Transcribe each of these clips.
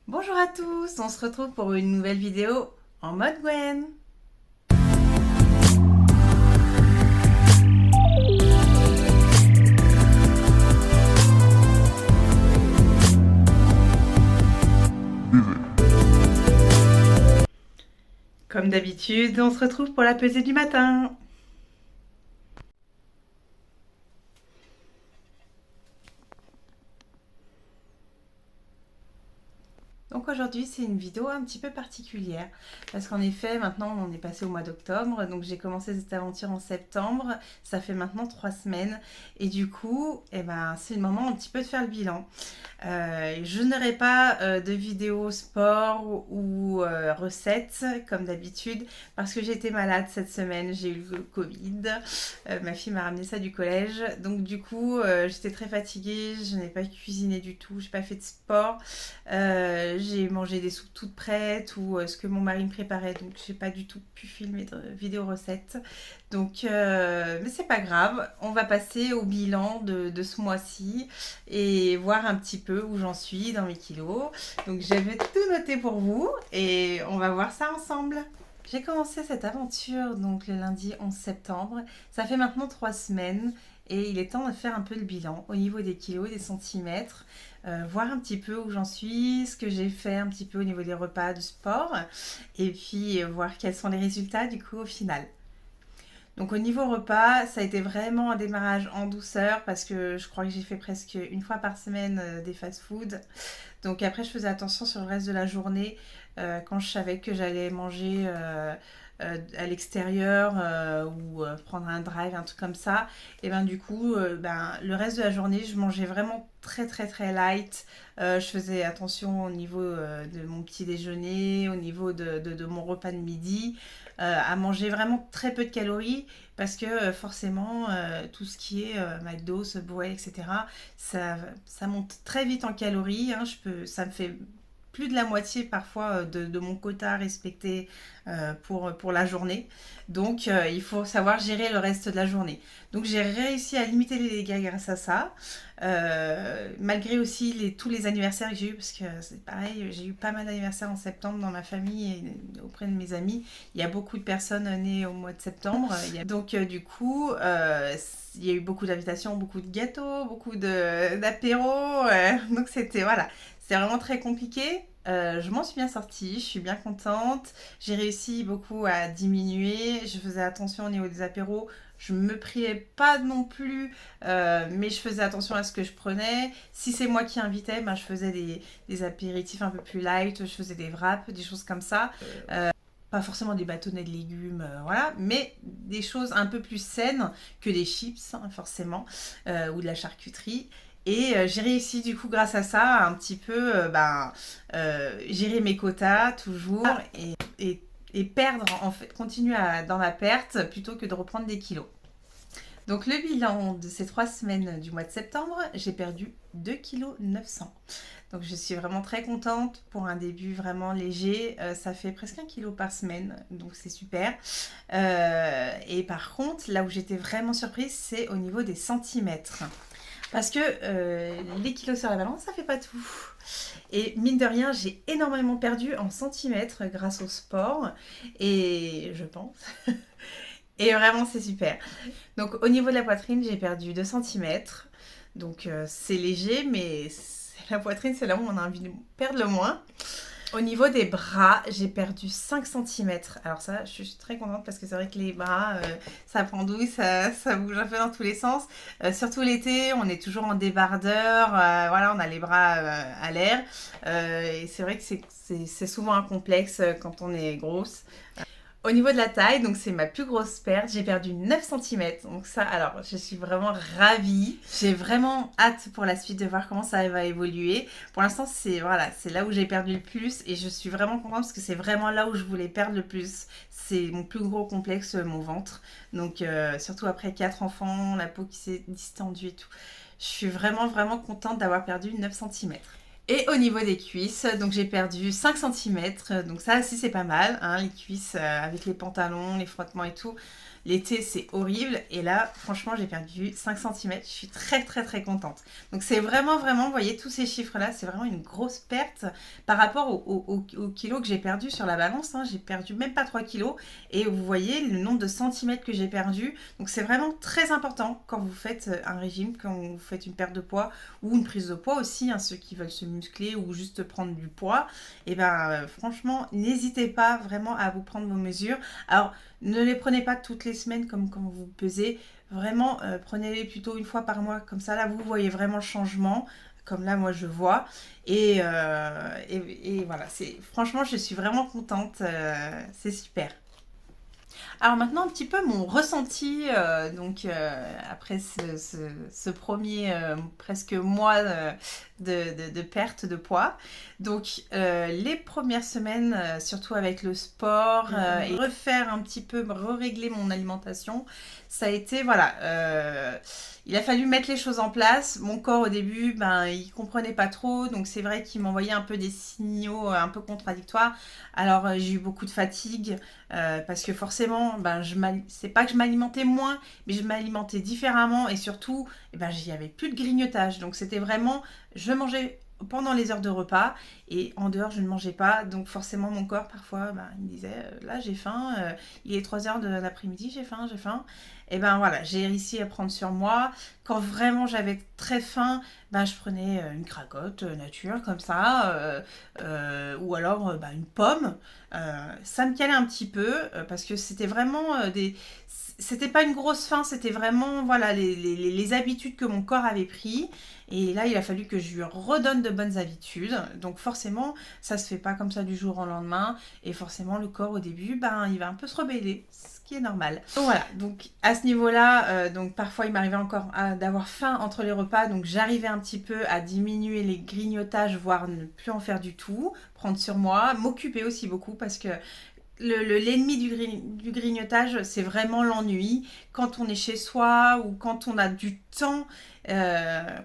Bonjour à tous, on se retrouve pour une nouvelle vidéo en mode Gwen. Comme d'habitude, on se retrouve pour la pesée du matin. Donc aujourd'hui c'est une vidéo un petit peu particulière parce qu'en effet maintenant on est passé au mois d'octobre, donc j'ai commencé cette aventure en septembre, ça fait maintenant 3 semaines et du coup c'est le moment un petit peu de faire le bilan. Je n'aurai pas de vidéo sport ou recettes comme d'habitude parce que j'étais malade cette semaine, j'ai eu le Covid, ma fille m'a ramené ça du collège, donc du coup j'étais très fatiguée, je n'ai pas cuisiné du tout, j'ai pas fait de sport. J'ai mangé des soupes toutes prêtes ou ce que mon mari me préparait, donc j'ai pas du tout pu filmer de vidéo recettes. Donc, mais c'est pas grave, on va passer au bilan de ce mois-ci et voir un petit peu où j'en suis dans mes kilos. Donc j'avais tout noté pour vous et on va voir ça ensemble. J'ai commencé cette aventure donc le lundi 11 septembre. Ça fait maintenant 3 semaines et il est temps de faire un peu le bilan au niveau des kilos, des centimètres, voir un petit peu où j'en suis, ce que j'ai fait un petit peu au niveau des repas, du sport et puis voir quels sont les résultats du coup au final. Donc au niveau repas, ça a été vraiment un démarrage en douceur parce que je crois que j'ai fait presque une fois par semaine des fast-food. Donc après, je faisais attention sur le reste de la journée quand je savais que j'allais manger à l'extérieur ou prendre un drive, un truc comme ça. Et ben du coup, le reste de la journée, je mangeais vraiment très très très light. Je faisais attention au niveau de mon petit déjeuner, au niveau de mon repas de midi, à manger vraiment très peu de calories parce que forcément tout ce qui est McDo, Subway, etc., ça monte très vite en calories. Hein. Ça me fait plus de la moitié parfois de mon quota à respecter pour la journée. Donc il faut savoir gérer le reste de la journée. Donc j'ai réussi à limiter les dégâts grâce à ça. Malgré aussi tous les anniversaires que j'ai eu, parce que c'est pareil, j'ai eu pas mal d'anniversaires en septembre dans ma famille et auprès de mes amis. Il y a beaucoup de personnes nées au mois de septembre. Donc du coup, il y a eu beaucoup d'invitations, beaucoup de gâteaux, beaucoup d'apéros. Donc c'était voilà, c'était vraiment très compliqué. Je m'en suis bien sortie, je suis bien contente. J'ai réussi beaucoup à diminuer. Je faisais attention au niveau des apéros. Je me priais pas non plus, mais je faisais attention à ce que je prenais. Si c'est moi qui invitais, je faisais des apéritifs un peu plus light, je faisais des wraps, des choses comme ça. Pas forcément des bâtonnets de légumes, voilà, mais des choses un peu plus saines que des chips, hein, forcément, ou de la charcuterie. Et j'ai réussi du coup grâce à ça à un petit peu gérer mes quotas toujours et perdre, en fait, continuer dans la perte plutôt que de reprendre des kilos. Donc le bilan de ces 3 semaines du mois de septembre, j'ai perdu 2,9 kg. Donc je suis vraiment très contente pour un début vraiment léger. Ça fait presque 1 kg par semaine, donc c'est super. Et par contre, là où j'étais vraiment surprise, c'est au niveau des centimètres. Parce que les kilos sur la balance, ça fait pas tout. Et mine de rien, j'ai énormément perdu en centimètres grâce au sport. Et je pense. Et vraiment, c'est super. Donc au niveau de la poitrine, j'ai perdu 2 centimètres. Donc c'est léger, mais la poitrine, c'est là où on a envie de perdre le moins. Au niveau des bras, j'ai perdu 5 centimètres. Alors ça, je suis très contente parce que c'est vrai que les bras, ça pendouille, ça bouge un peu dans tous les sens. Surtout l'été, on est toujours en débardeur, voilà, on a les bras à l'air. Et c'est vrai que c'est souvent un complexe quand on est grosse. Au niveau de la taille, donc c'est ma plus grosse perte, j'ai perdu 9 centimètres. Donc ça, alors, je suis vraiment ravie. J'ai vraiment hâte pour la suite de voir comment ça va évoluer. Pour l'instant, c'est voilà, c'est là où j'ai perdu le plus et je suis vraiment contente parce que c'est vraiment là où je voulais perdre le plus. C'est mon plus gros complexe, mon ventre. Donc surtout après 4 enfants, la peau qui s'est distendue et tout. Je suis vraiment vraiment contente d'avoir perdu 9 centimètres. Et au niveau des cuisses, donc j'ai perdu 5 centimètres. Donc ça aussi c'est pas mal, hein, les cuisses avec les pantalons, les frottements et tout. L'été, c'est horrible. Et là, franchement, j'ai perdu 5 cm. Je suis très, très, très contente. Donc, c'est vraiment, vraiment, vous voyez, tous ces chiffres-là, c'est vraiment une grosse perte par rapport au kilos que j'ai perdu sur la balance. Hein. J'ai perdu même pas 3 kilos. Et vous voyez le nombre de centimètres que j'ai perdu. Donc, c'est vraiment très important quand vous faites un régime, quand vous faites une perte de poids ou une prise de poids aussi, hein, ceux qui veulent se muscler ou juste prendre du poids. Et ben, franchement, n'hésitez pas vraiment à vous prendre vos mesures. Alors, ne les prenez pas toutes les semaines comme quand vous pesez. Vraiment, prenez-les plutôt une fois par mois. Comme ça, là, vous voyez vraiment le changement. Comme là, moi, je vois. Et voilà, franchement, je suis vraiment contente. C'est super. Alors maintenant, un petit peu mon ressenti, après ce premier presque mois de perte de poids. Donc les premières semaines, surtout avec le sport, et refaire un petit peu, régler mon alimentation, ça a été, voilà, il a fallu mettre les choses en place. Mon corps au début, ben, il comprenait pas trop, donc c'est vrai qu'il m'envoyait un peu des signaux un peu contradictoires. Alors j'ai eu beaucoup de fatigue, parce que forcément, ben, c'est pas que je m'alimentais moins, mais je m'alimentais différemment et surtout, eh ben, j'y avais plus de grignotage. Donc c'était vraiment, je mangeais pendant les heures de repas et en dehors je ne mangeais pas. Donc forcément mon corps parfois, ben, il me disait, là j'ai faim, il est 3 heures de l'après-midi, j'ai faim, j'ai faim. Et ben voilà, j'ai réussi à prendre sur moi. Quand vraiment j'avais très faim, ben, je prenais une cracotte nature comme ça, ou alors ben, une pomme. Ça me calait un petit peu parce que c'était vraiment c'était pas une grosse faim, c'était vraiment voilà les habitudes que mon corps avait pris. Et là, il a fallu que je lui redonne de bonnes habitudes. Donc forcément, ça se fait pas comme ça du jour au lendemain. Et forcément, le corps au début, ben, il va un peu se rebeller, ce qui est normal. Donc voilà, donc à ce niveau-là, donc parfois il m'arrivait encore d'avoir faim entre les repas. Donc j'arrivais un petit peu à diminuer les grignotages, voire ne plus en faire du tout, prendre sur moi, m'occuper aussi beaucoup parce que l'ennemi du grignotage, c'est vraiment l'ennui. Quand on est chez soi ou quand on a du temps,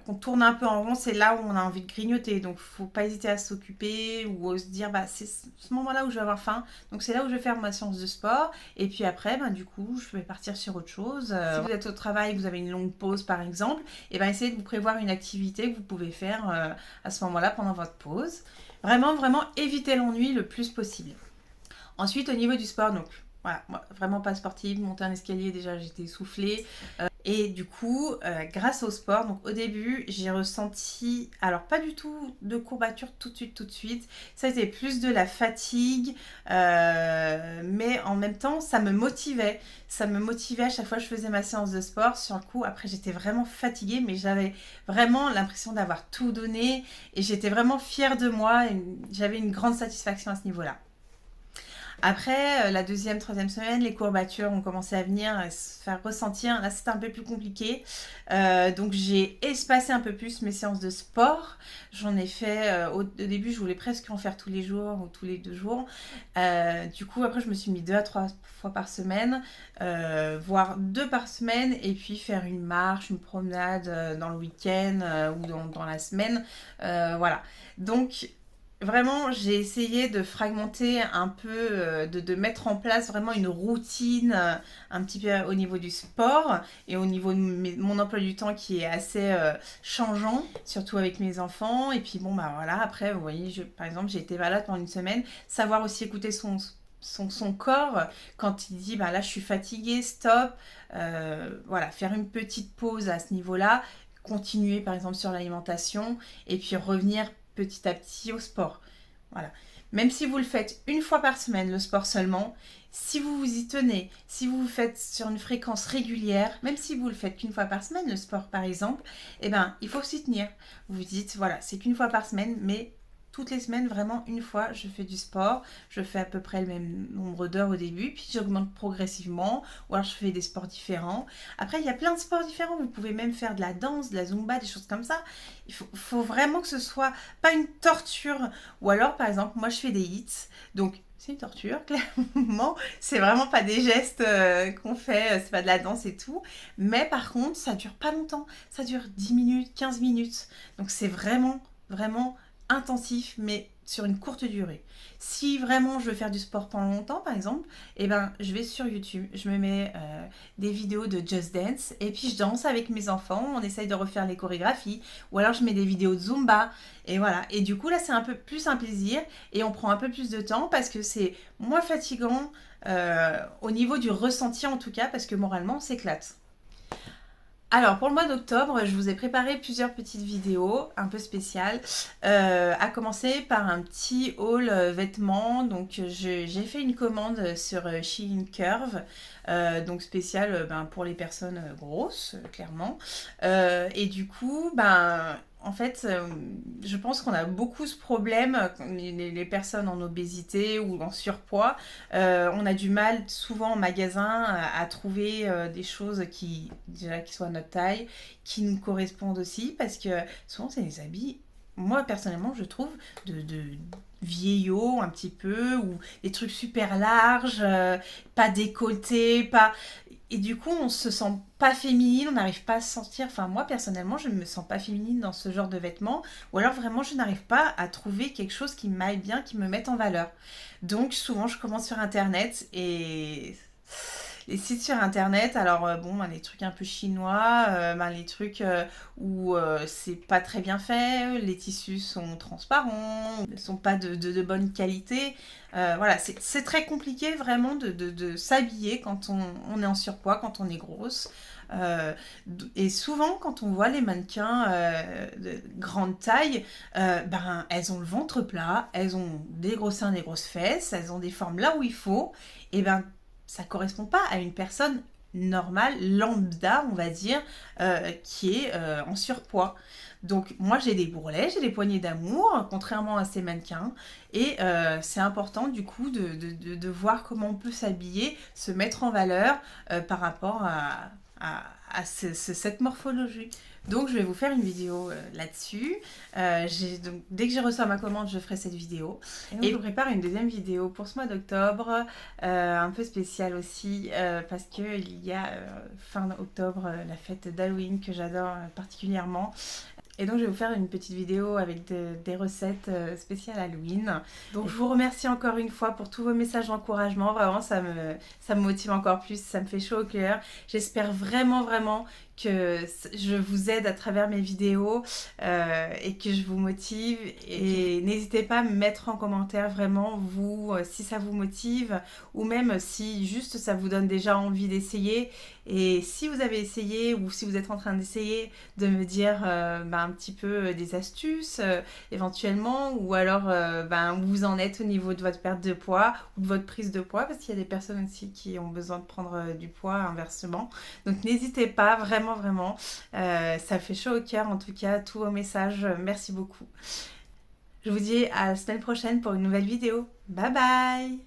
qu'on tourne un peu en rond, c'est là où on a envie de grignoter. Donc, faut pas hésiter à s'occuper ou à se dire, bah, c'est ce moment-là où je vais avoir faim. Donc, c'est là où je vais faire ma séance de sport. Et puis après, bah, du coup, je vais partir sur autre chose. Si vous êtes au travail, vous avez une longue pause, par exemple, et ben essayez de vous prévoir une activité que vous pouvez faire à ce moment-là pendant votre pause. Vraiment, vraiment, évitez l'ennui le plus possible. Ensuite, au niveau du sport, donc voilà, moi, vraiment pas sportive, monter un escalier, déjà j'étais essoufflée. Et du coup, grâce au sport, donc au début, j'ai ressenti, alors pas du tout de courbature tout de suite. Ça a été plus de la fatigue, mais en même temps, ça me motivait. Ça me motivait à chaque fois que je faisais ma séance de sport. Sur le coup, après, j'étais vraiment fatiguée, mais j'avais vraiment l'impression d'avoir tout donné. Et j'étais vraiment fière de moi. Et j'avais une grande satisfaction à ce niveau-là. Après, la deuxième, troisième semaine, les courbatures ont commencé à venir, à se faire ressentir. Là, c'était un peu plus compliqué. Donc, j'ai espacé un peu plus mes séances de sport. J'en ai fait, au début, je voulais presque en faire tous les jours ou tous les 2 jours. Du coup, après, je me suis mis 2 à 3 fois par semaine, voire 2 par semaine, et puis faire une marche, une promenade dans le week-end ou dans la semaine. Voilà. Donc, vraiment, j'ai essayé de fragmenter un peu, de mettre en place vraiment une routine un petit peu au niveau du sport et au niveau de mon emploi du temps qui est assez changeant, surtout avec mes enfants. Et puis bon, bah voilà, après, vous voyez, par exemple, j'ai été malade pendant une semaine, savoir aussi écouter son corps quand il dit, bah là, je suis fatiguée, stop. Voilà, faire une petite pause à ce niveau-là, continuer par exemple sur l'alimentation et puis revenir petit à petit au sport. Voilà. Même si vous le faites une fois par semaine, le sport seulement, si vous vous y tenez, si vous le faites sur une fréquence régulière, même si vous le faites qu'une fois par semaine, le sport par exemple, eh ben, il faut s'y tenir. Vous vous dites, voilà, c'est qu'une fois par semaine, mais toutes les semaines, vraiment une fois, je fais du sport. Je fais à peu près le même nombre d'heures au début, puis j'augmente progressivement, ou alors je fais des sports différents. Après, il y a plein de sports différents. Vous pouvez même faire de la danse, de la zumba, des choses comme ça. Il faut vraiment que ce soit pas une torture. Ou alors, par exemple, moi, je fais des hits. Donc, c'est une torture, clairement. C'est vraiment pas des gestes qu'on fait, c'est pas de la danse et tout. Mais par contre, ça dure pas longtemps. Ça dure 10 minutes, 15 minutes. Donc, c'est vraiment, vraiment intensif, mais sur une courte durée. Si vraiment je veux faire du sport pendant longtemps, par exemple, eh ben, je vais sur YouTube, je me mets des vidéos de Just Dance, et puis je danse avec mes enfants, on essaye de refaire les chorégraphies, ou alors je mets des vidéos de Zumba, et voilà. Et du coup, là, c'est un peu plus un plaisir, et on prend un peu plus de temps, parce que c'est moins fatigant, au niveau du ressenti en tout cas, parce que moralement, on s'éclate. Alors, pour le mois d'octobre, je vous ai préparé plusieurs petites vidéos un peu spéciales. À commencer par un petit haul vêtements. Donc, j'ai fait une commande sur Shein Curve, donc spécial pour les personnes grosses, clairement. Et du coup, en fait, je pense qu'on a beaucoup ce problème, les personnes en obésité ou en surpoids. On a du mal souvent en magasin à trouver des choses qui soient à notre taille, qui nous correspondent aussi, parce que souvent c'est des habits, moi personnellement je trouve, de vieillots un petit peu, ou des trucs super larges, pas décolletés, pas... Et du coup, on se sent pas féminine, on n'arrive pas à se sentir. Enfin, moi personnellement, je ne me sens pas féminine dans ce genre de vêtements. Ou alors vraiment, je n'arrive pas à trouver quelque chose qui m'aille bien, qui me mette en valeur. Donc, souvent, je commence sur internet et les sites sur internet, alors les trucs un peu chinois, les trucs où c'est pas très bien fait, les tissus sont transparents, ne sont pas de bonne qualité. Voilà, c'est très compliqué vraiment de s'habiller quand on est en surpoids, quand on est grosse. Euh, et souvent, quand on voit les mannequins de grande taille, elles ont le ventre plat, elles ont des gros seins, des grosses fesses, elles ont des formes là où il faut. Et ça correspond pas à une personne normale, lambda, on va dire, qui est en surpoids. Donc moi j'ai des bourrelets, j'ai des poignées d'amour, contrairement à ces mannequins. Et c'est important du coup de voir comment on peut s'habiller, se mettre en valeur par rapport cette morphologie. Donc je vais vous faire une vidéo là-dessus. Donc, dès que j'ai reçu ma commande, je ferai cette vidéo. Et je vous prépare une deuxième vidéo pour ce mois d'octobre, un peu spéciale aussi, parce qu'il y a fin octobre la fête d'Halloween que j'adore particulièrement. Et donc je vais vous faire une petite vidéo avec des recettes spéciales Halloween. Donc je vous remercie encore une fois pour tous vos messages d'encouragement. Vraiment ça me motive encore plus, ça me fait chaud au cœur. J'espère vraiment que je vous aide à travers mes vidéos et que je vous motive. Et n'hésitez pas à me mettre en commentaire vraiment vous si ça vous motive, ou même si juste ça vous donne déjà envie d'essayer. Et si vous avez essayé, ou si vous êtes en train d'essayer, de me dire un petit peu des astuces éventuellement, ou alors où vous en êtes au niveau de votre perte de poids ou de votre prise de poids, parce qu'il y a des personnes aussi qui ont besoin de prendre du poids inversement. Donc n'hésitez pas, vraiment ça fait chaud au cœur en tout cas, tous vos messages, merci beaucoup. Je vous dis à la semaine prochaine pour une nouvelle vidéo. Bye bye.